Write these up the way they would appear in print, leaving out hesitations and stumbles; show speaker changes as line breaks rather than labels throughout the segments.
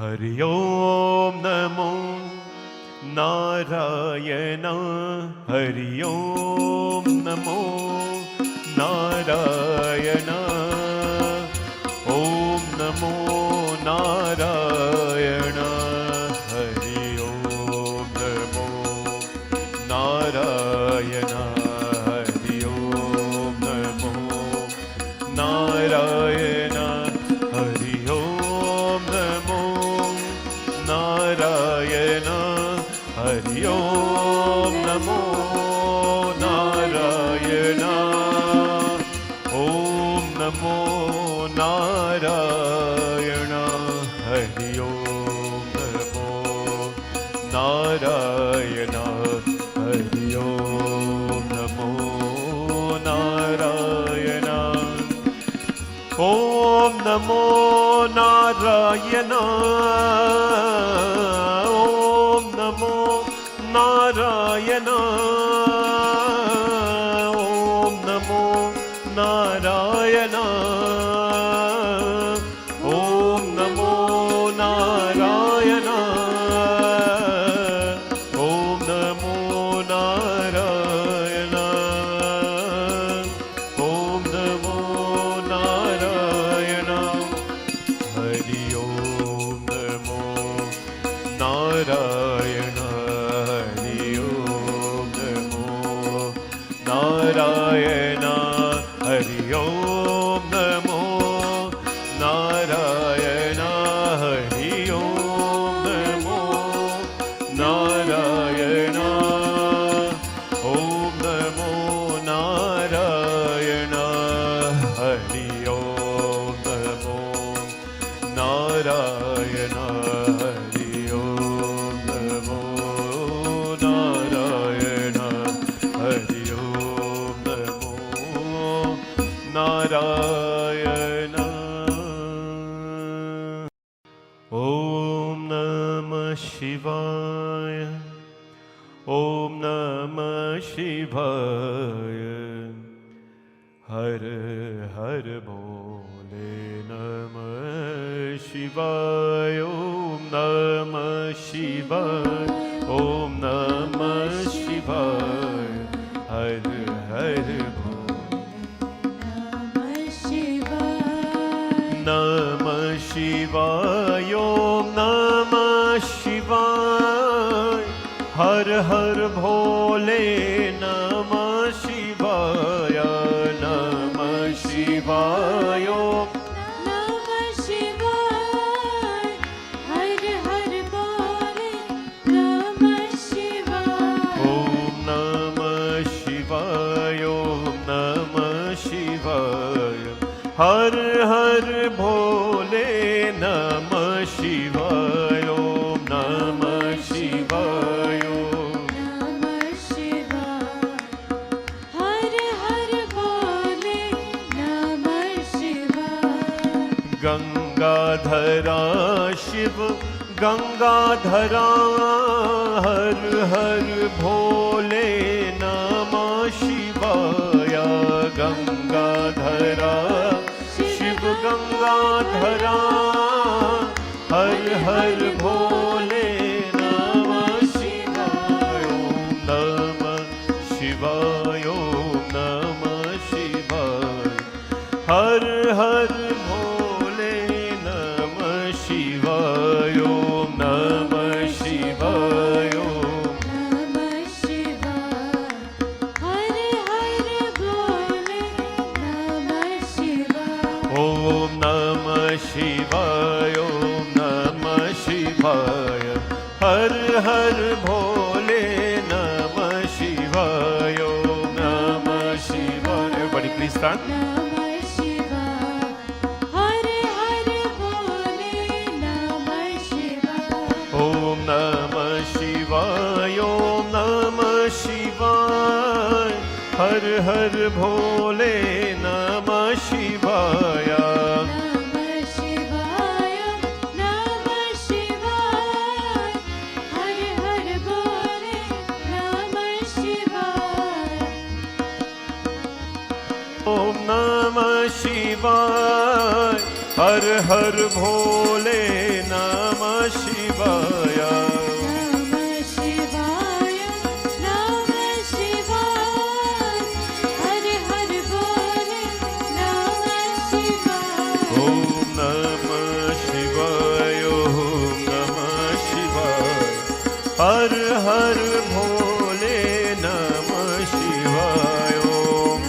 हरि ओम नमो नारायण हरि ओम नमो नारायण ओम नमो नारायण हरि ओम नमो नारायण हरि ओम नमो नारायण हरि ओम नमो नारायण हरि ओम नमो नारायण ओम नमो नारायण हरि ओम नमो नारायण हरि ओम नमो नारायण ओम नमो नारायण ओम नमो नारायण ओम नमो नारायण ओम नमो नारायण ओम नमो नारायण ओम नमो नारायण हरि ओम नमो नारायण हरि ओम नमो नारायण हरि ओम नमो नारायण हरि ओम नमो नारायण ओम नमो नारायण हरि ओम नमो नारायण हरि ओम नमो नारायण हरि ओम नमो नारायण ओम नमः शिवाय ओम नमः शिवाय हर हर भोले नमः शिवाय ओम नमः शिवाय ओम नमः शिवाय हर हर नमः शिवाय ओम नमः शिवाय हर हर भोले नमः शिवाय नमः शिवाय ओम
नमः शिवाय हर हर भोले नमः शिवाय
ओम नमः शिवाय ओम नमः शिवाय हर हर भोले नमः शिवाय ओम नमः शिवाय
नमः शिवाय हर हर भोले नमः शिवाय
गंगाधरा शिव गंगाधरा हर हर भोले नमः शिवाय गंगाधरा शिव गंगाधरा हर हर भोले नमः शिवाय ओम नमः शिवाय ओम नमः शिवाय हर हर भोले नमः शिवाय ओम नमः शिवाय ओम
नमः शिवाय हर हर भोले नमः शिवाय
ओम नमः शिवाय ओम नमः शिवाय हर हर भोले नमः शिवाय ओम नमः शिवाय बड़ी प्लीज stand
नमः शिवाय हर हर भोले नमः शिवाय
ओम नमः शिवाय ओम नमः शिवाय हर हर भोले नमः शिवाय
नमः शिवाय नमः शिवाय हर हर भोले नमः शिवाय
ओम नमः शिवाय हर हर भोले नमः शिवाय ओम नमः शिवाय हर हर भोले नमः शिवाय ओम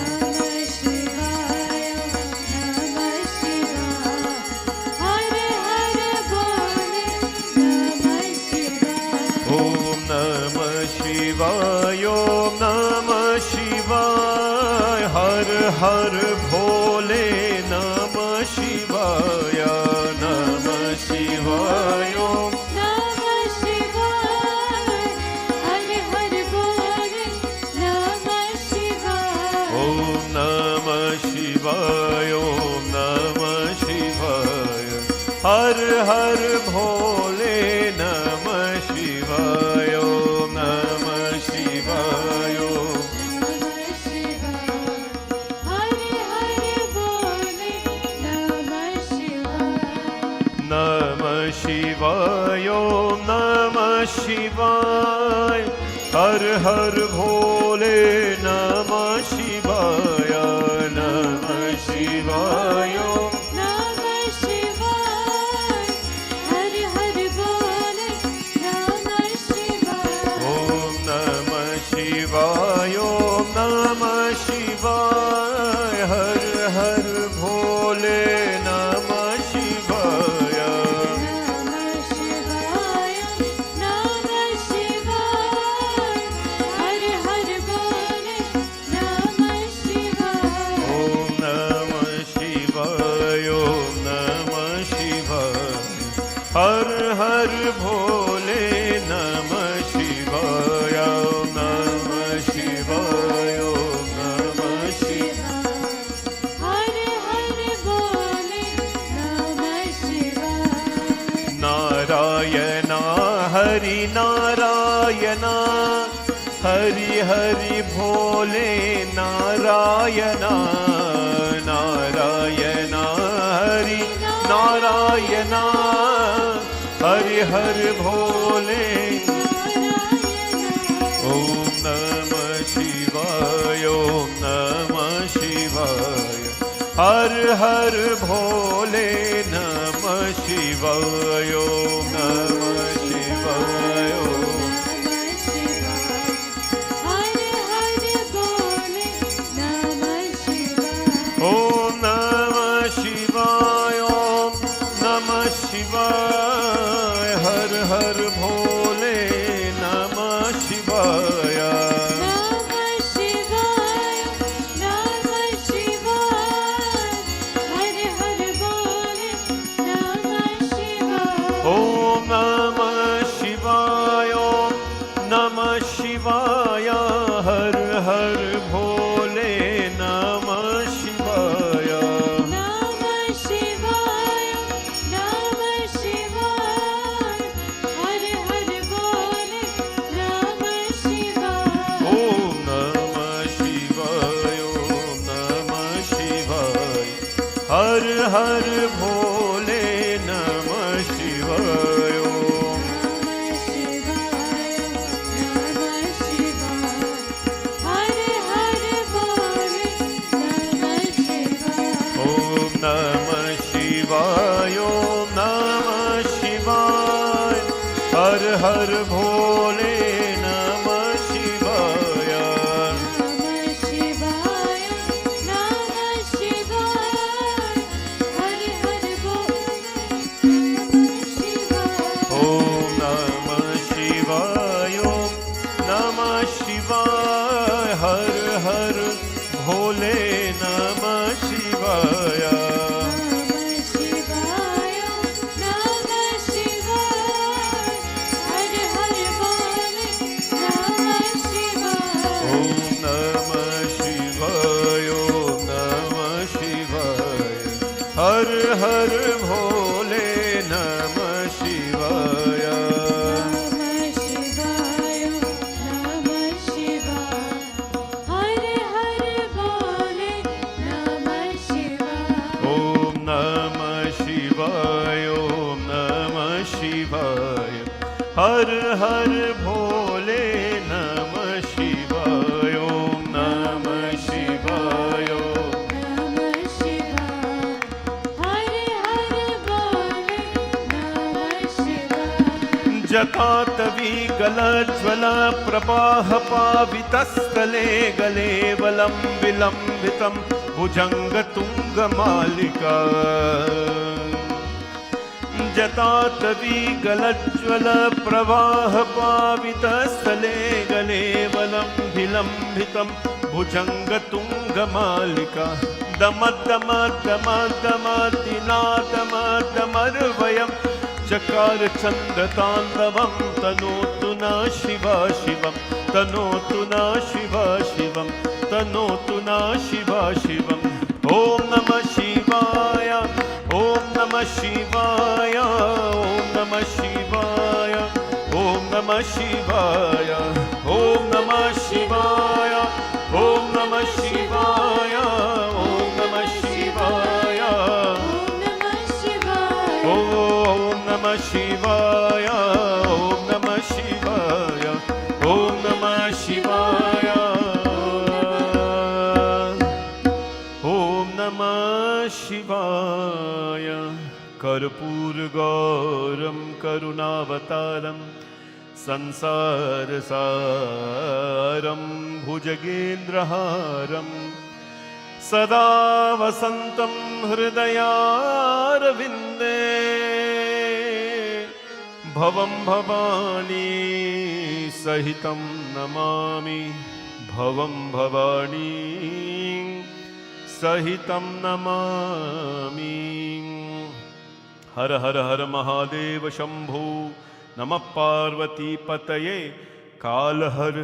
नमः शिवाय ओम नमः शिवाय हर हर भोले नमः शिवाय
नमः शिवाय ओम
नमः शिवाय हर हर भोले नमः शिवाय
ओम नमः शिवाय ओम नमः शिवाय हर हर भोले नमः शिवाय ओम नमः शिवाय ओम
नमः शिवाय हर हर भोले नमः शिवाय
नमः शिवाय ओम
नमः शिवाय हर हर भोले नमः शिवाय
ओम नमः शिवाय ओम नमः शिवाय हर हर भोले नमः शिवाय
नमः शिवाय नमः शिवाय हर हर भोले नमः शिवाय
ओम नमः शिवाय ओम नमः शिवाय हर हर भोले नमः शिवाय ओम नमः शिवाय ओम नमः शिवाय
हर हर भोले नमः शिवाय
नारायण हरि नारायण हरि हरि भोले नारायण नारायण हरि नारायण हरि हरि भोले ओम नमः शिवाय ओम नमः शिवाय हर हर भोले नमः शिवाय ओम नमः शिवाय ओम
नमः शिवाय हर हर भोले नमः शिवाय
ओम नमः शिवाय ओम नमः शिवाय हर हर भोले नमः शिवाय
नमः शिवाय नमः शिवाय हर हर भोले नमः शिवाय
ओम नमः शिवाय ओम नमः शिवाय हर हर भोले नमः शिवाय
नमः शिवाय नमः शिवाय हर हर भोले नमः शिवाय
ओम नमः शिवाय ओम नमः शिवाय हर हर भोले नमः शिवाय ओम
नमः शिवाय नमः शिवाय हर हर भोले नमः शिवाय
ओम नमः शिवाय ओम नमः शिवाय हर हर भोले नमः शिवाय
नमः शिवाय नमः शिवाय हर हर भोले नमः शिवाय
ओम नमः शिवाय ओम नमः शिवाय हर हर भोले नमः शिवाय
नमः शिवाय नमः शिवाय हर हर भोले नमः शिवाय
ओम नमः शिवाय ओम नमः शिवाय हर हर भोले नमः शिवाय
नमः शिवाय नमः शिवाय हर हर भोले नमः शिवाय
ओम नमः शिवाय ओम नमः शिवाय हर हर भोले नमः शिवाय ओम नमः शिवाय ओम
नमः शिवाय हर हर भोले
जतातवीगलज्ज्वल प्रवाहपावितस्थले गले विलम्बितं भुजङ्गतुङ्गमालिका जतातवीगलज्ज्वल प्रवाहपावितस्थले गले विलम्बितं भुजङ्गतुङ्गमालिका दमर्वयं चकार चन्द्रताण्डवं तनोतु न शिवा शिवं तनोतु न शिवा शिवं तनोतु न शिवा शिवम् ॐ नमः शिवाय ॐ नमः शिवाय ॐ नमः शिवाय ॐ नमः शिवाय ॐ नमः शिवाय ॐ नमः शिवाय ॐ नमः शिवाय ॐ नमः शिवाय ॐ नमः शिवाय ॐ नमः शिवाय ॐ नमः शिवाय कर्पूरगौरं करुणावतारं संसारसारं भुजगेन्द्रहारं सदा वसन्तं हृदयारविन्दे भवं भवानी सहितं नमामि भवं भवानी सहितं नमामि हर हर हर महादेव शंभो नमः पार्वती पतये काल हर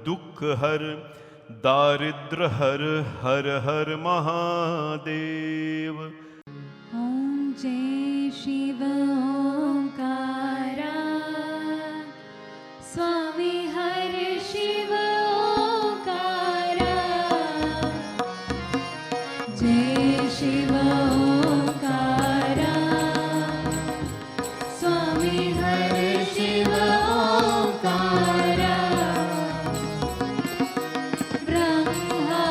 दुख हर दारिद्र हर हर हर महादेव।
ॐ जय शिव ओंकारा स्वामी हर शिव ओंकारा जय शिव ओंकारा स्वामी हर शिव ओंकारा ब्रह्मा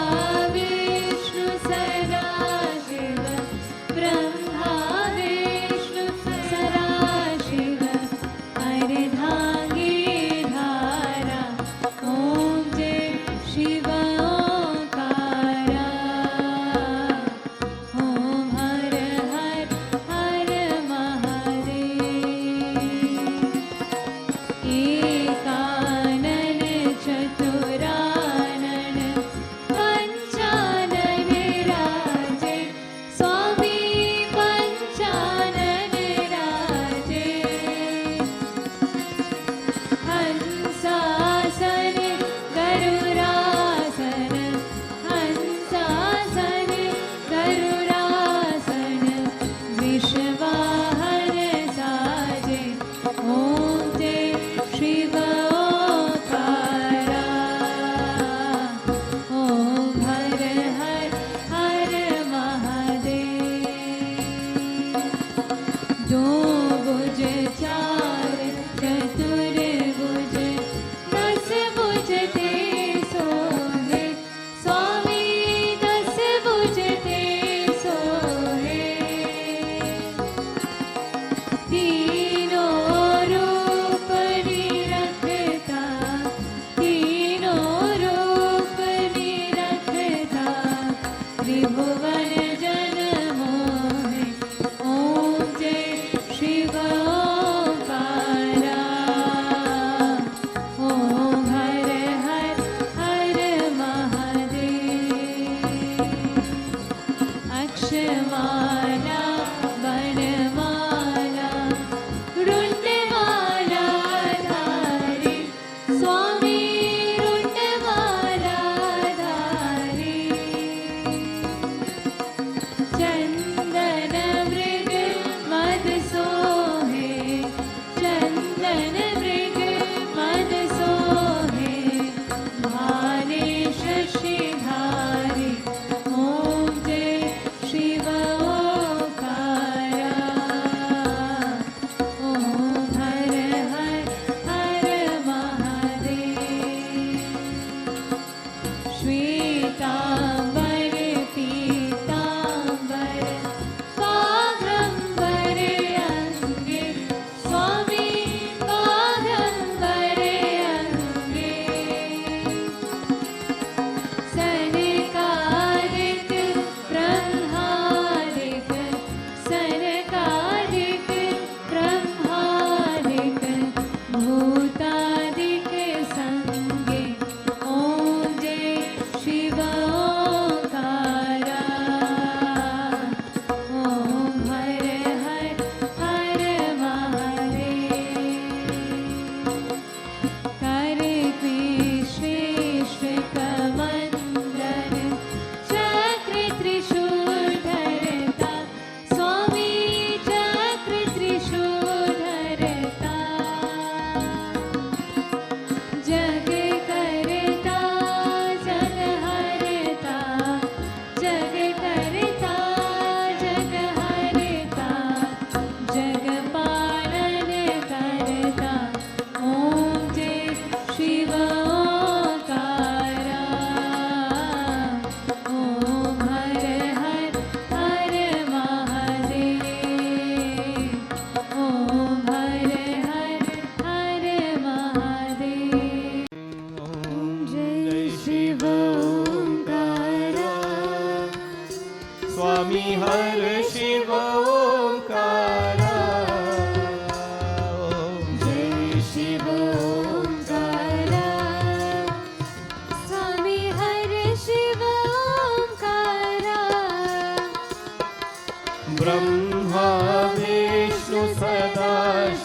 विष्णु सदा शिव ब्रह्मा विष्णु सदा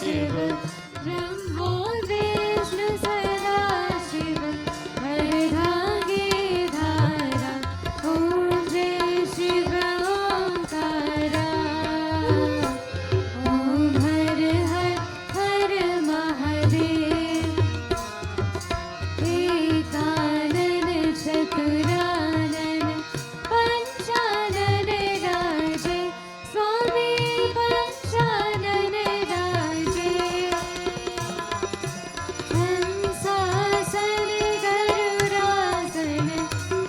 शिव
ब्रह्मो विष्णु सदा शिव हरधागे धारा ॐ जय शिव ओंकारा ॐ हर हर हर महादेव एकानन चतुरानन पंचानन राजे स्वामी पंचानन राजे हंसासन गरुडासन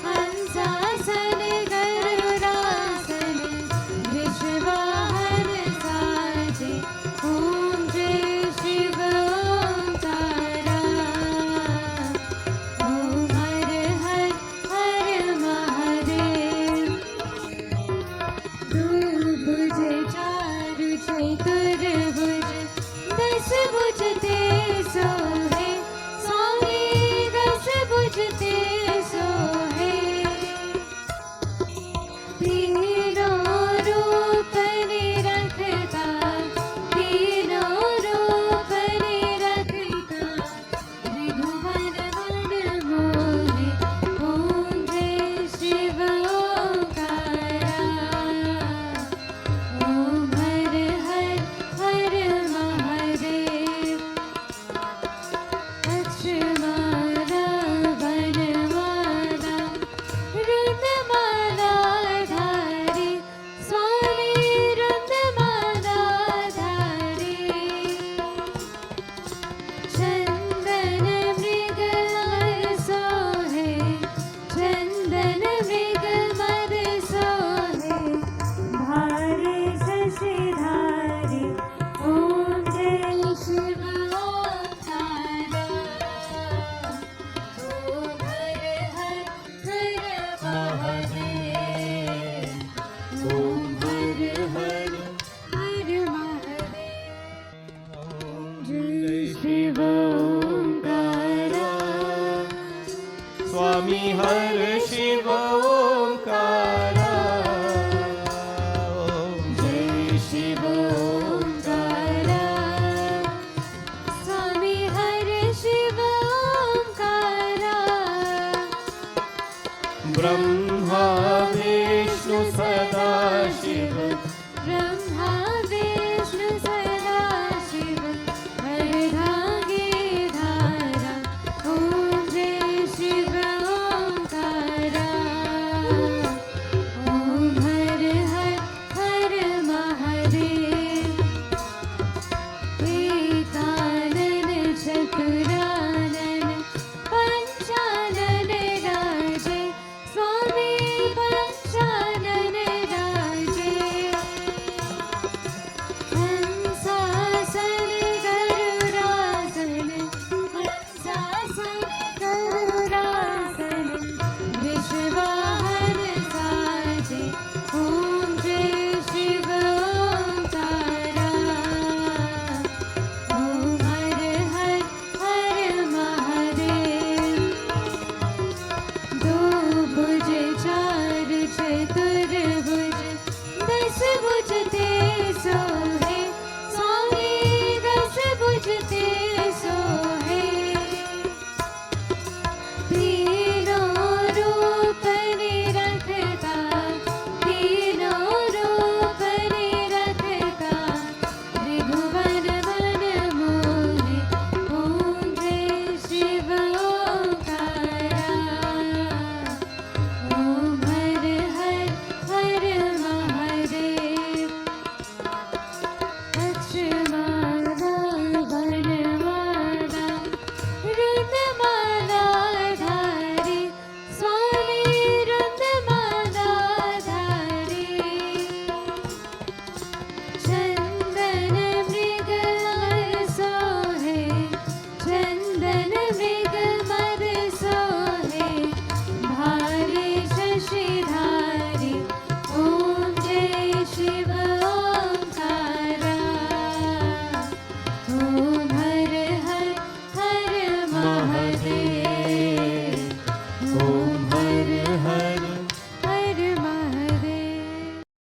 हंसासन गरुडासन विश्ववाहन साजे ॐ जय शिव ओंकारा ॐ हर हर हर महादेव भुज चारु चतुर्भुज दस भुज ते सोहे स्वामी दस भुज ते सोहे तीनों रूप निरखता तीनों रूप निरखता त्रिभुवन मन मोहे ॐ जय शिव ओंकारा ॐ हर हर हर महादेव अक्षमाला वनमाला रुद्रमाला धारी स्वामी रुद्रमाला धारी चंदन मृग मद सोहे चंदन मृग मद सोहे धारे शशिधारी ॐ जय शिव ओंकारा ॐ हर हर हर महादेव ॐ हर हर हर महादेव जय शिव ओंकारा
स्वामी हर शिव ओंकारा
जय शिव ओंकारा स्वामी हर शिव ओंकारा
ब्रह्म